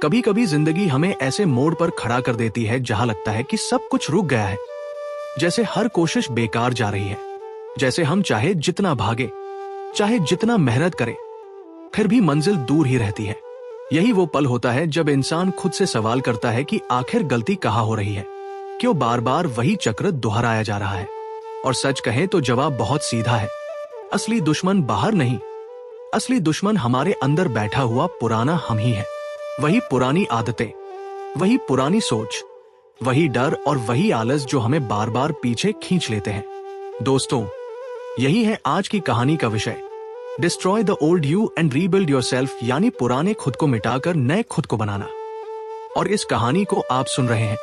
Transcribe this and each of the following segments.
कभी कभी जिंदगी हमें ऐसे मोड़ पर खड़ा कर देती है जहां लगता है कि सब कुछ रुक गया है, जैसे हर कोशिश बेकार जा रही है, जैसे हम चाहे जितना भागे, चाहे जितना मेहनत करे, फिर भी मंजिल दूर ही रहती है। यही वो पल होता है जब इंसान खुद से सवाल करता है कि आखिर गलती कहाँ हो रही है, क्यों बार बार वही चक्र दोहराया जा रहा है। और सच कहें तो जवाब बहुत सीधा है, असली दुश्मन बाहर नहीं, असली दुश्मन हमारे अंदर बैठा हुआ पुराना हम ही है। वही पुरानी आदतें, वही पुरानी सोच, वही डर और वही आलस जो हमें बार बार पीछे खींच लेते हैं। दोस्तों, यही है आज की कहानी का विषय, destroy the old you and rebuild yourself, यानी पुराने खुद को मिटाकर नए खुद को बनाना। और इस कहानी को आप सुन रहे हैं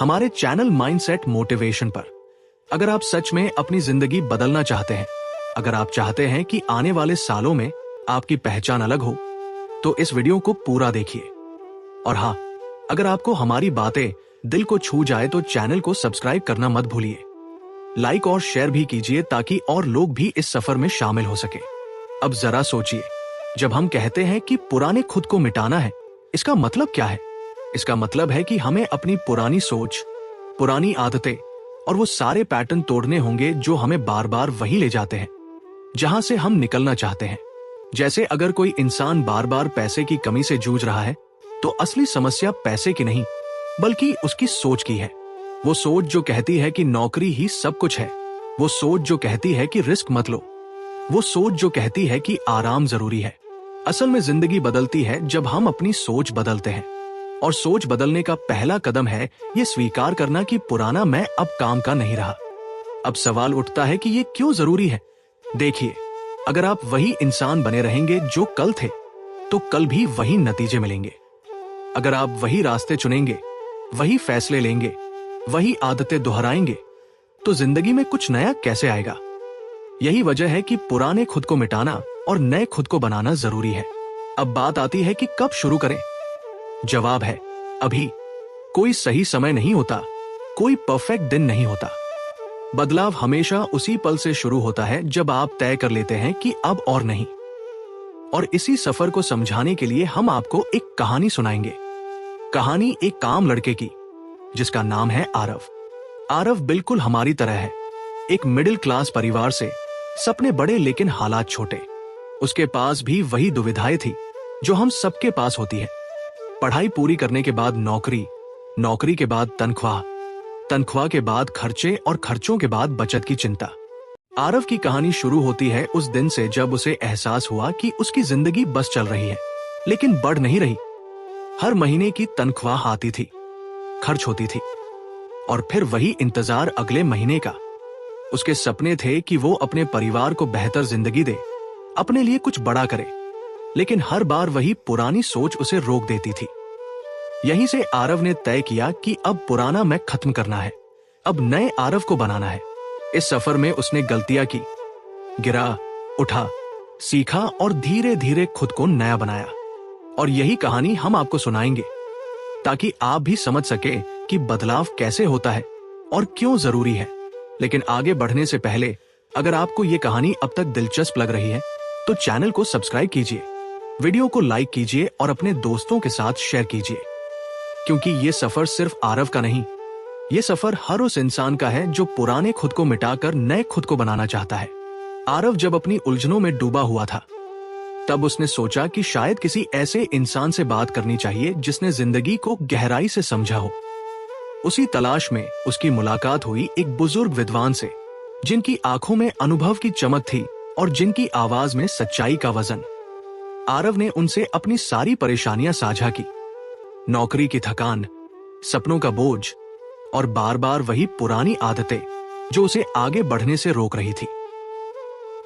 हमारे चैनल माइंडसेट मोटिवेशन पर। अगर आप सच में अपनी जिंदगी बदलना चाहते हैं, अगर आप चाहते हैं कि आने वाले सालों में आपकी पहचान अलग हो, तो इस वीडियो को पूरा देखिए। और हाँ, अगर आपको हमारी बातें दिल को छू जाए तो चैनल को सब्सक्राइब करना मत भूलिए। लाइक और शेयर भी कीजिए ताकि और लोग भी इस सफर में शामिल हो सके। अब जरा सोचिए, जब हम कहते हैं कि पुराने खुद को मिटाना है, इसका मतलब क्या है? इसका मतलब है कि हमें अपनी पुरानी सोच, पुरानी आदतें और वो सारे पैटर्न तोड़ने होंगे जो हमें बार बार वही ले जाते हैं जहां से हम निकलना चाहते हैं। जैसे अगर कोई इंसान बार बार पैसे की कमी से जूझ रहा है, तो असली समस्या पैसे की नहीं बल्कि उसकी सोच की है। वो सोच जो कहती है कि नौकरी ही सब कुछ है, वो सोच जो कहती है कि रिस्क मत लो, वो सोच जो कहती है कि आराम जरूरी है। असल में जिंदगी बदलती है जब हम अपनी सोच बदलते हैं, और सोच बदलने का पहला कदम है ये स्वीकार करना कि पुराना मैं अब काम का नहीं रहा। अब सवाल उठता है कि ये क्यों जरूरी है? देखिए, अगर आप वही इंसान बने रहेंगे जो कल थे, तो कल भी वही नतीजे मिलेंगे। अगर आप वही रास्ते चुनेंगे, वही फैसले लेंगे, वही आदतें दोहराएंगे, तो जिंदगी में कुछ नया कैसे आएगा? यही वजह है कि पुराने खुद को मिटाना और नए खुद को बनाना जरूरी है। अब बात आती है कि कब शुरू करें? जवाब है अभी। कोई सही समय नहीं होता, कोई परफेक्ट दिन नहीं होता। बदलाव हमेशा उसी पल से शुरू होता है जब आप तय कर लेते हैं कि अब और नहीं। और इसी सफर को समझाने के लिए हम आपको एक कहानी सुनाएंगे। कहानी एक आम लड़के की, जिसका नाम है आरव। आरव बिल्कुल हमारी तरह है, एक मिडिल क्लास परिवार से, सपने बड़े लेकिन हालात छोटे। उसके पास भी वही दुविधाएं थी जो हम सबके पास होती है। पढ़ाई पूरी करने के बाद नौकरी, नौकरी के बाद तनख्वाह, तनख्वाह के बाद खर्चे और खर्चों के बाद बचत की चिंता। आरव की कहानी शुरू होती है उस दिन से जब उसे एहसास हुआ कि उसकी जिंदगी बस चल रही है, लेकिन बढ़ नहीं रही। हर महीने की तनख्वाह आती थी, खर्च होती थी, और फिर वही इंतजार अगले महीने का। उसके सपने थे कि वो अपने परिवार को बेहतर जिंदगी दे, अपने लिए कुछ बड़ा करे, लेकिन हर बार वही पुरानी सोच उसे रोक देती थी। यहीं से आरव ने तय किया कि अब पुराना मैं खत्म करना है, अब नए आरव को बनाना है। इस सफर में उसने गलतियां की, गिरा, उठा, सीखा और धीरे धीरे खुद को नया बनाया। और यही कहानी हम आपको सुनाएंगे ताकि आप भी समझ सके कि बदलाव कैसे होता है और क्यों जरूरी है। लेकिन आगे बढ़ने से पहले, अगर आपको ये कहानी अब तक दिलचस्प लग रही है, तो चैनल को सब्सक्राइब कीजिए, वीडियो को लाइक कीजिए और अपने दोस्तों के साथ शेयर कीजिए, क्योंकि ये सफर सिर्फ आरव का नहीं, ये सफर हर उस इंसान का है जो पुराने खुद को मिटाकर नए खुद को बनाना चाहता है। आरव जब अपनी उलझनों में डूबा हुआ था, तब उसने सोचा कि शायद किसी ऐसे इंसान से बात करनी चाहिए जिसने जिंदगी को गहराई से समझा हो। उसी तलाश में उसकी मुलाकात हुई एक बुजुर्ग विद्वान से, जिनकी आंखों में अनुभव की चमक थी और जिनकी आवाज में सच्चाई का वजन। आरव ने उनसे अपनी सारी परेशानियां साझा की, नौकरी की थकान, सपनों का बोझ और बार बार वही पुरानी आदतें जो उसे आगे बढ़ने से रोक रही थी।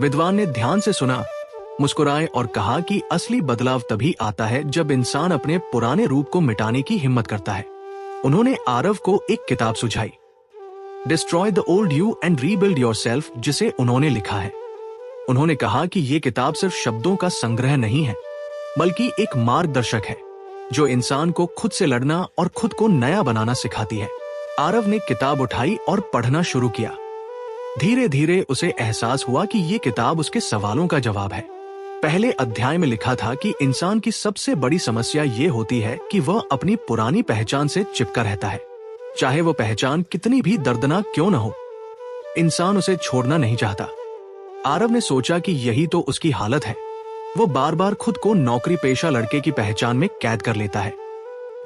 विद्वान ने ध्यान से सुना, मुस्कुराए और कहा कि असली बदलाव तभी आता है जब इंसान अपने पुराने रूप को मिटाने की हिम्मत करता है। उन्होंने आरव को एक किताब सुझाई, destroy the old you and rebuild yourself, जिसे उन्होंने लिखा है। उन्होंने कहा कि ये किताब सिर्फ शब्दों का संग्रह नहीं है, बल्कि एक मार्गदर्शक है जो इंसान को खुद से लड़ना और खुद को नया बनाना सिखाती है। आरव ने किताब उठाई और पढ़ना शुरू किया। धीरे धीरे उसे एहसास हुआ कि ये किताब उसके सवालों का जवाब है। पहले अध्याय में लिखा था कि इंसान की सबसे बड़ी समस्या ये होती है कि वह अपनी पुरानी पहचान से चिपका रहता है, चाहे वो पहचान कितनी भी दर्दनाक क्यों न हो। इंसान उसे छोड़ना नहीं चाहता। आरव ने सोचा कि यही तो उसकी हालत है। वो बार बार खुद को नौकरी पेशा लड़के की पहचान में कैद कर लेता है,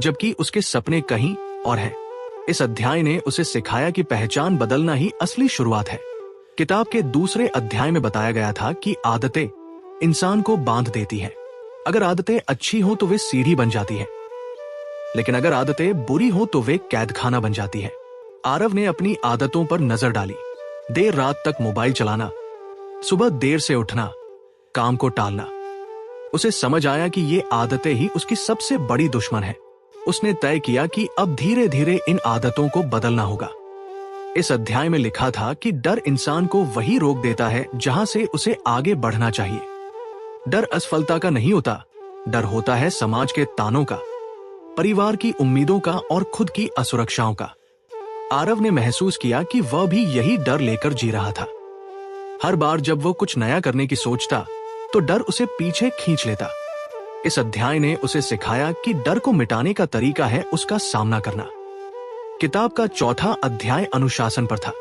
जबकि उसके सपने कहीं और हैं। इस अध्याय ने उसे सिखाया कि पहचान बदलना ही असली शुरुआत है। किताब के दूसरे अध्याय में बताया गया था कि आदतें इंसान को बांध देती हैं। अगर आदतें अच्छी हों तो वे सीढ़ी बन जाती हैं, लेकिन अगर आदतें बुरी हों तो वे कैदखाना बन जाती हैं। आरव ने अपनी आदतों पर नजर डाली। देर रात तक मोबाइल चलाना, सुबह देर से उठना, काम को टालना। उसे समझ आया कि ये आदतें ही उसकी सबसे बड़ी दुश्मन है। उसने तय किया कि अब धीरे धीरे इन आदतों को बदलना होगा। इस अध्याय में लिखा था कि डर इंसान को वही रोक देता है जहां से उसे आगे बढ़ना चाहिए। डर असफलता का नहीं होता, डर होता है समाज के तानों का, परिवार की उम्मीदों का और खुद की असुरक्षाओं का। आरव ने महसूस किया कि वह भी यही डर लेकर जी रहा था। हर बार जब वो कुछ नया करने की सोचता तो डर उसे पीछे खींच लेता। इस अध्याय ने उसे सिखाया कि डर को मिटाने का तरीका है उसका सामना करना। किताब का चौथा अध्याय अनुशासन पर था।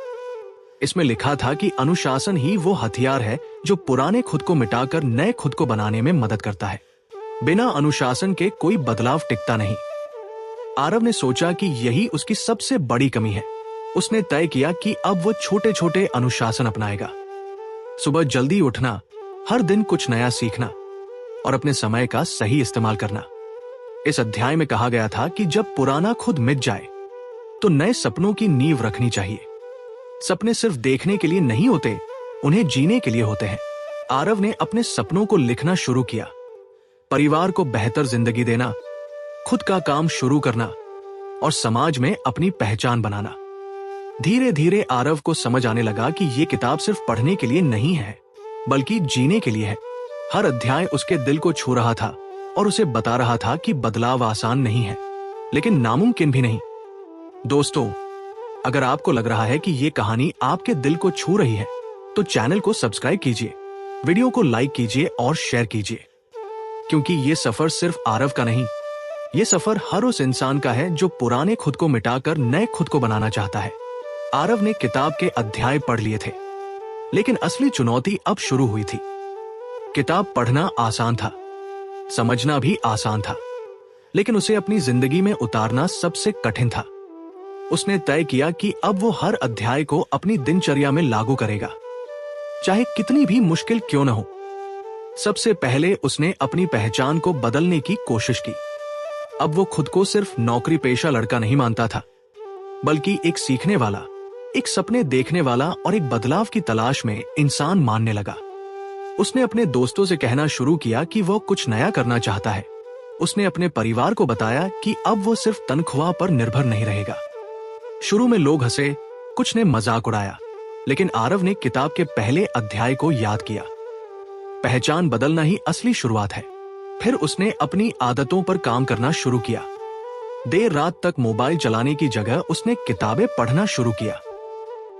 इसमें लिखा था कि अनुशासन ही वो हथियार है जो पुराने खुद को मिटाकर नए खुद को बनाने में मदद करता है। बिना अनुशासन के कोई बदलाव टिकता नहीं। आरव ने सोचा कि यही उसकी सबसे बड़ी कमी है। उसने तय किया कि अब वो छोटे छोटे अनुशासन अपनाएगा। सुबह जल्दी उठना, हर दिन कुछ नया सीखना और अपने समय का सही इस्तेमाल करना। इस अध्याय में कहा गया था कि जब पुराना खुद मिट जाए तो नए सपनों की नींव रखनी चाहिए। सपने सिर्फ देखने के लिए नहीं होते, उन्हें जीने के लिए होते हैं। आरव ने अपने सपनों को लिखना शुरू किया। परिवार को बेहतर जिंदगी देना, खुद का काम शुरू करना और समाज में अपनी पहचान बनाना। धीरे धीरे आरव को समझ आने लगा कि ये किताब सिर्फ पढ़ने के लिए नहीं है, बल्कि जीने के लिए है। हर अध्याय उसके दिल को छू रहा था और उसे बता रहा था कि बदलाव आसान नहीं है, लेकिन नामुमकिन भी नहीं। दोस्तों, अगर आपको लग रहा है कि ये कहानी आपके दिल को छू रही है, तो चैनल को सब्सक्राइब कीजिए, वीडियो को लाइक कीजिए और शेयर कीजिए, क्योंकि ये सफर सिर्फ आरव का नहीं, ये सफर हर उस इंसान का है जो पुराने खुद को मिटाकर नए खुद को बनाना चाहता है। आरव ने किताब के अध्याय पढ़ लिए थे, लेकिन असली चुनौती अब शुरू हुई थी। किताब पढ़ना आसान था, समझना भी आसान था, लेकिन उसे अपनी जिंदगी में उतारना सबसे कठिन था। उसने तय किया कि अब वो हर अध्याय को अपनी दिनचर्या में लागू करेगा, चाहे कितनी भी मुश्किल क्यों न हो। सबसे पहले उसने अपनी पहचान को बदलने की कोशिश की। अब वो खुद को सिर्फ नौकरी पेशा लड़का नहीं मानता था, बल्कि एक सीखने वाला, एक सपने देखने वाला और एक बदलाव की तलाश में इंसान मानने लगा। उसने अपने दोस्तों से कहना शुरू किया कि वो कुछ नया करना चाहता है। उसने अपने परिवार को बताया कि अब वो सिर्फ तनख्वाह पर निर्भर नहीं रहेगा। शुरू में लोग हंसे, कुछ ने मजाक उड़ाया, लेकिन आरव ने किताब के पहले अध्याय को याद किया। पहचान बदलना ही असली शुरुआत है। फिर उसने अपनी आदतों पर काम करना शुरू किया। देर रात तक मोबाइल चलाने की जगह उसने किताबें पढ़ना शुरू किया।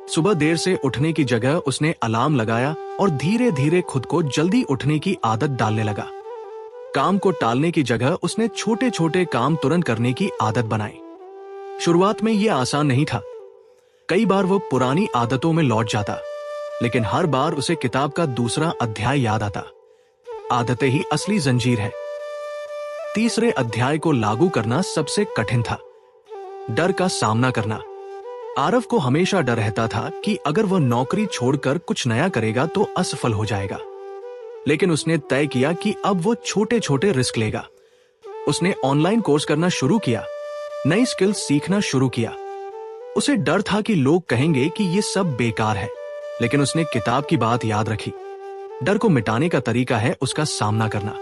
सुबह देर से उठने की जगह उसने अलार्म लगाया और धीरे धीरे खुद को जल्दी उठने की आदत डालने लगा। काम को टालने की जगह उसने छोटे छोटे काम तुरंत करने की आदत बनाई। शुरुआत में यह आसान नहीं था। कई बार वो पुरानी आदतों में लौट जाता, लेकिन हर बार उसे किताब का दूसरा अध्याय याद आता। आदतें ही असली जंजीर है। तीसरे अध्याय को लागू करना सबसे कठिन था। डर का सामना करना। आरव को हमेशा डर रहता था कि अगर वह नौकरी छोड़कर कुछ नया करेगा तो असफल हो जाएगा, लेकिन उसने तय किया कि अब वो छोटे छोटे रिस्क लेगा। उसने ऑनलाइन कोर्स करना शुरू किया, नई स्किल्स सीखना शुरू किया। उसे डर था कि लोग कहेंगे कि ये सब बेकार है, लेकिन उसने किताब की बात याद रखी। डर को मिटाने का तरीका है उसका सामना करना।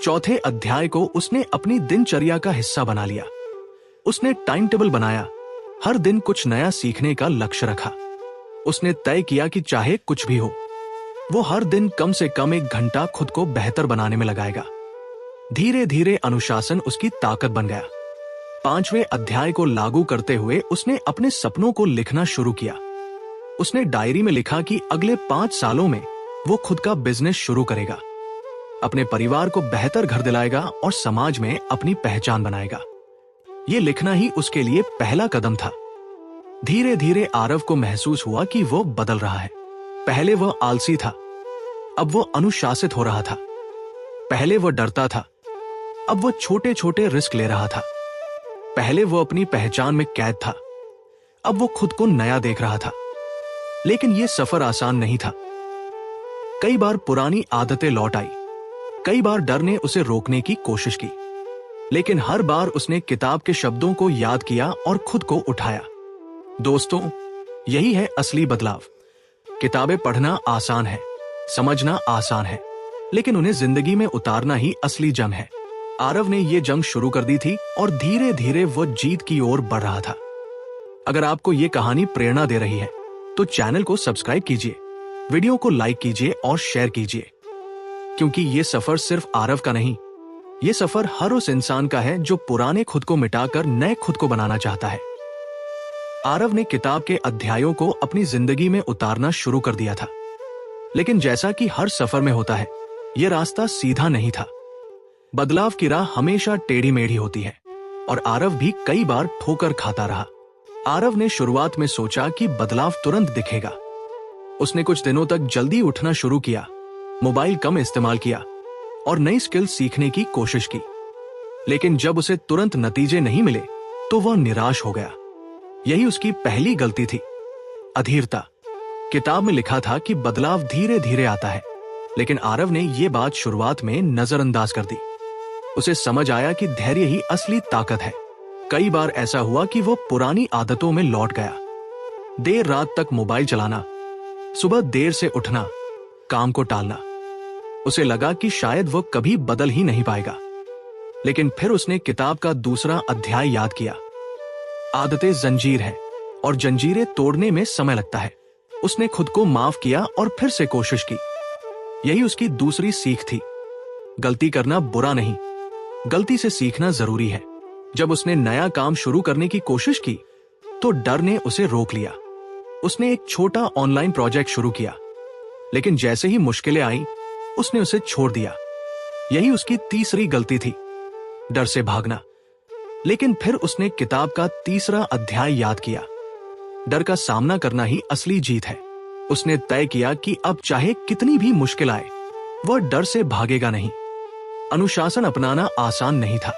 चौथे अध्याय को उसने अपनी दिनचर्या का हिस्सा बना लिया। उसने टाइम टेबल बनाया, हर दिन कुछ नया सीखने का लक्ष्य रखा। उसने तय किया कि चाहे कुछ भी हो, वो हर दिन कम से कम 1 घंटा खुद को बेहतर बनाने में लगाएगा। धीरे धीरे अनुशासन उसकी ताकत बन गया। 5वें अध्याय को लागू करते हुए उसने अपने सपनों को लिखना शुरू किया। उसने डायरी में लिखा कि अगले 5 सालों में वो खुद का बिजनेस शुरू करेगा, अपने परिवार को बेहतर घर दिलाएगा और समाज में अपनी पहचान बनाएगा। ये लिखना ही उसके लिए पहला कदम था। धीरे धीरे आरव को महसूस हुआ कि वो बदल रहा है। पहले वह आलसी था, अब वो अनुशासित हो रहा था। पहले वो डरता था, अब वो छोटे छोटे रिस्क ले रहा था। पहले वो अपनी पहचान में कैद था, अब वो खुद को नया देख रहा था। लेकिन ये सफर आसान नहीं था। कई बार पुरानी आदतें लौट आई, कई बार डर ने उसे रोकने की कोशिश की, लेकिन हर बार उसने किताब के शब्दों को याद किया और खुद को उठाया। दोस्तों, यही है असली बदलाव। किताबें पढ़ना आसान है, समझना आसान है, लेकिन उन्हें जिंदगी में उतारना ही असली जंग है। आरव ने यह जंग शुरू कर दी थी और धीरे धीरे वो जीत की ओर बढ़ रहा था। अगर आपको ये कहानी प्रेरणा दे रही है तो चैनल को सब्सक्राइब कीजिए, वीडियो को लाइक कीजिए और शेयर कीजिए, क्योंकि ये सफर सिर्फ आरव का नहीं, ये सफर हर उस इंसान का है जो पुराने खुद को मिटाकर नए खुद को बनाना चाहता है। आरव ने किताब के अध्यायों को अपनी जिंदगी में उतारना शुरू कर दिया था, लेकिन जैसा कि हर सफर में होता है, यह रास्ता सीधा नहीं था। बदलाव की राह हमेशा टेढ़ी मेढ़ी होती है और आरव भी कई बार ठोकर खाता रहा। आरव ने शुरुआत में सोचा कि बदलाव तुरंत दिखेगा। उसने कुछ दिनों तक जल्दी उठना शुरू किया, मोबाइल कम इस्तेमाल किया और नई स्किल सीखने की कोशिश की। लेकिन जब उसे तुरंत नतीजे नहीं मिले तो वह निराश हो गया। यही उसकी पहली गलती थी, अधीरता। किताब में लिखा था कि बदलाव धीरे धीरे आता है, लेकिन आरव ने यह बात शुरुआत में नजरअंदाज कर दी। उसे समझ आया कि धैर्य ही असली ताकत है। कई बार ऐसा हुआ कि वो पुरानी आदतों में लौट गया। देर रात तक मोबाइल चलाना, सुबह देर से उठना, काम को टालना। उसे लगा कि शायद वो कभी बदल ही नहीं पाएगा। लेकिन फिर उसने किताब का दूसरा अध्याय याद किया। आदतें जंजीर है और जंजीरें तोड़ने में समय लगता है। उसने खुद को माफ किया और फिर से कोशिश की। यही उसकी दूसरी सीख थी। गलती करना बुरा नहीं, गलती से सीखना जरूरी है। जब उसने नया काम शुरू करने की कोशिश की तो डर ने उसे रोक लिया। उसने एक छोटा ऑनलाइन प्रोजेक्ट शुरू किया, लेकिन जैसे ही मुश्किलें आईं, उसने उसे छोड़ दिया। यही उसकी तीसरी गलती थी, डर से भागना। लेकिन फिर उसने किताब का तीसरा अध्याय याद किया। डर का सामना करना ही असली जीत है। उसने तय किया कि अब चाहे कितनी भी मुश्किल आए, वह डर से भागेगा नहीं। अनुशासन अपनाना आसान नहीं था।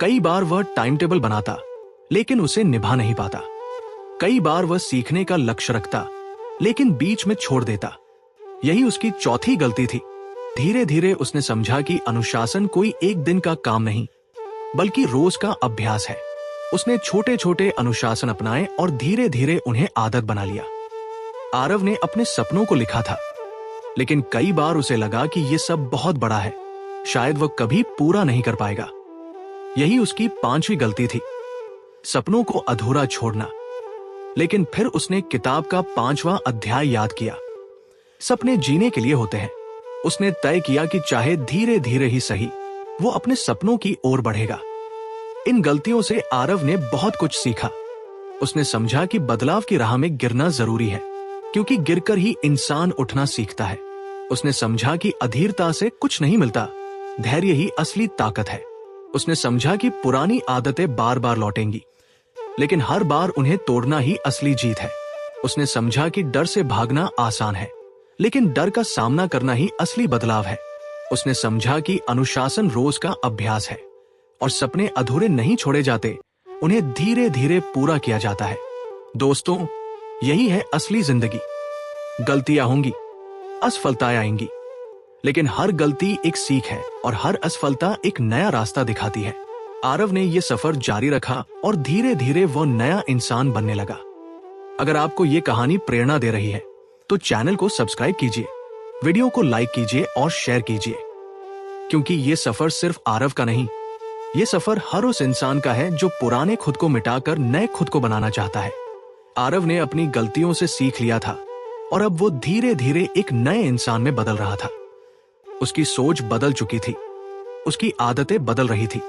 कई बार वह टाइम टेबल बनाता, लेकिन उसे निभा नहीं पाता। कई बार वह सीखने का लक्ष्य रखता, लेकिन बीच में छोड़ देता। यही उसकी चौथी गलती थी। धीरे धीरे उसने समझा कि अनुशासन कोई एक दिन का काम नहीं, बल्कि रोज का अभ्यास है। उसने छोटे छोटे अनुशासन अपनाए और धीरे धीरे उन्हें आदत बना लिया। आरव ने अपने सपनों को लिखा था, लेकिन कई बार उसे लगा कि यह सब बहुत बड़ा है, शायद वह कभी पूरा नहीं कर पाएगा। यही उसकी पांचवी गलती थी, सपनों को अधूरा छोड़ना। लेकिन फिर उसने किताब का 5वां अध्याय याद किया। सपने जीने के लिए होते हैं। उसने तय किया कि चाहे धीरे धीरे ही सही, वो अपने सपनों की ओर बढ़ेगा। इन गलतियों से आरव ने बहुत कुछ सीखा। उसने समझा कि बदलाव की राह में गिरना जरूरी है, क्योंकि गिरकर ही इंसान उठना सीखता है। उसने समझा कि अधीरता से कुछ नहीं मिलता, धैर्य ही असली ताकत है। उसने समझा कि पुरानी आदतें बार बार लौटेंगी, लेकिन हर बार उन्हें तोड़ना ही असली जीत है। उसने समझा कि डर से भागना आसान है, लेकिन डर का सामना करना ही असली बदलाव है। उसने समझा कि अनुशासन रोज का अभ्यास है और सपने अधूरे नहीं छोड़े जाते, उन्हें धीरे धीरे पूरा किया जाता है। दोस्तों, यही है असली जिंदगी। गलतियां होंगी, असफलताएं आएंगी, लेकिन हर गलती एक सीख है और हर असफलता एक नया रास्ता दिखाती है। आरव ने यह सफर जारी रखा और धीरे धीरे वो नया इंसान बनने लगा। अगर आपको ये कहानी प्रेरणा दे रही है तो चैनल को सब्सक्राइब कीजिए, वीडियो को लाइक कीजिए और शेयर कीजिए, क्योंकि ये सफर सिर्फ आरव का नहीं, ये सफर हर उस इंसान का है जो पुराने खुद को मिटाकर नए खुद को बनाना चाहता है। आरव ने अपनी गलतियों से सीख लिया था और अब वो धीरे धीरे एक नए इंसान में बदल रहा था। उसकी सोच बदल चुकी थी, उसकी आदतें बदल रही थी,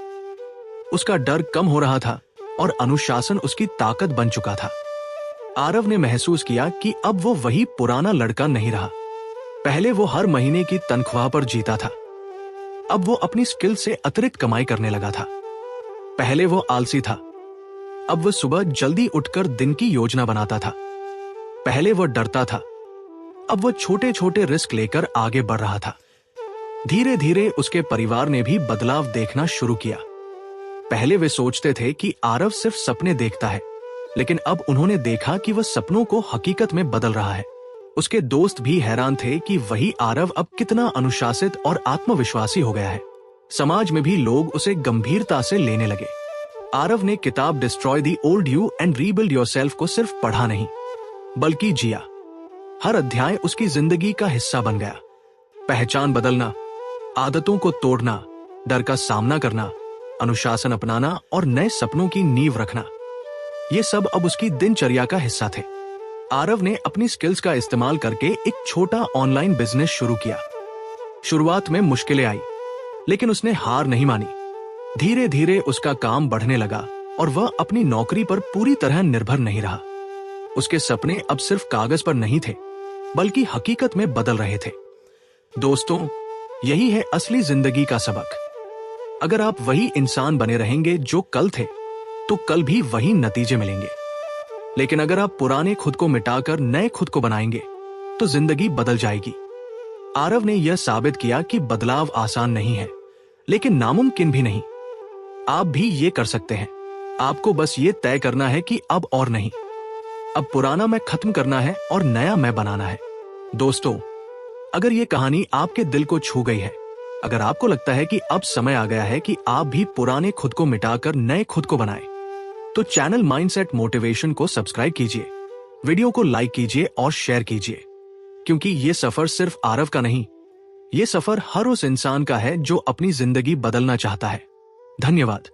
उसका डर कम हो रहा था और अनुशासन उसकी ताकत बन चुका था। आरव ने महसूस किया कि अब वो वही पुराना लड़का नहीं रहा। पहले वो हर महीने की तनख्वाह पर जीता था, अब वो अपनी स्किल से अतिरिक्त कमाई करने लगा था। पहले वो आलसी था, अब वो सुबह जल्दी उठकर दिन की योजना बनाता था। पहले वो डरता था, अब वो छोटे छोटे रिस्क लेकर आगे बढ़ रहा था। धीरे धीरे उसके परिवार ने भी बदलाव देखना शुरू किया। पहले वे सोचते थे कि आरव सिर्फ सपने देखता है, लेकिन अब उन्होंने देखा कि वह सपनों को हकीकत में बदल रहा है। उसके दोस्त भी हैरान थे कि वही आरव अब कितना अनुशासित और आत्मविश्वासी हो गया है। समाज में भी लोग उसे गंभीरता से लेने लगे। आरव ने किताब destroy the old you and rebuild yourself को सिर्फ पढ़ा नहीं, बल्कि जिया। हर अध्याय उसकी जिंदगी का हिस्सा बन गया। पहचान बदलना, आदतों को तोड़ना, डर का सामना करना, अनुशासन अपनाना और नए सपनों की नींव रखना, ये सब अब उसकी दिनचर्या का हिस्सा थे। आरव ने अपनी स्किल्स का इस्तेमाल करके एक छोटा ऑनलाइन बिजनेस शुरू किया। शुरुआत में मुश्किलें आई, लेकिन उसने हार नहीं मानी। धीरे धीरे उसका काम बढ़ने लगा और वह अपनी नौकरी पर पूरी तरह निर्भर नहीं रहा। उसके सपने अब सिर्फ कागज पर नहीं थे, बल्कि हकीकत में बदल रहे थे। दोस्तों, यही है असली जिंदगी का सबक। अगर आप वही इंसान बने रहेंगे जो कल थे, तो कल भी वही नतीजे मिलेंगे। लेकिन अगर आप पुराने खुद को मिटाकर नए खुद को बनाएंगे, तो जिंदगी बदल जाएगी। आरव ने यह साबित किया कि बदलाव आसान नहीं है, लेकिन नामुमकिन भी नहीं। आप भी ये कर सकते हैं। आपको बस ये तय करना है कि अब और नहीं। अब पुराना मैं खत्म करना है और नया मैं बनाना है। दोस्तों, अगर ये कहानी आपके दिल को छू गई है, अगर आपको लगता है कि अब समय आ गया है कि आप भी पुराने खुद को मिटाकर नए खुद को बनाएं, तो चैनल माइंडसेट मोटिवेशन को सब्सक्राइब कीजिए, वीडियो को लाइक कीजिए और शेयर कीजिए, क्योंकि ये सफर सिर्फ आरव का नहीं, ये सफर हर उस इंसान का है जो अपनी जिंदगी बदलना चाहता है। धन्यवाद।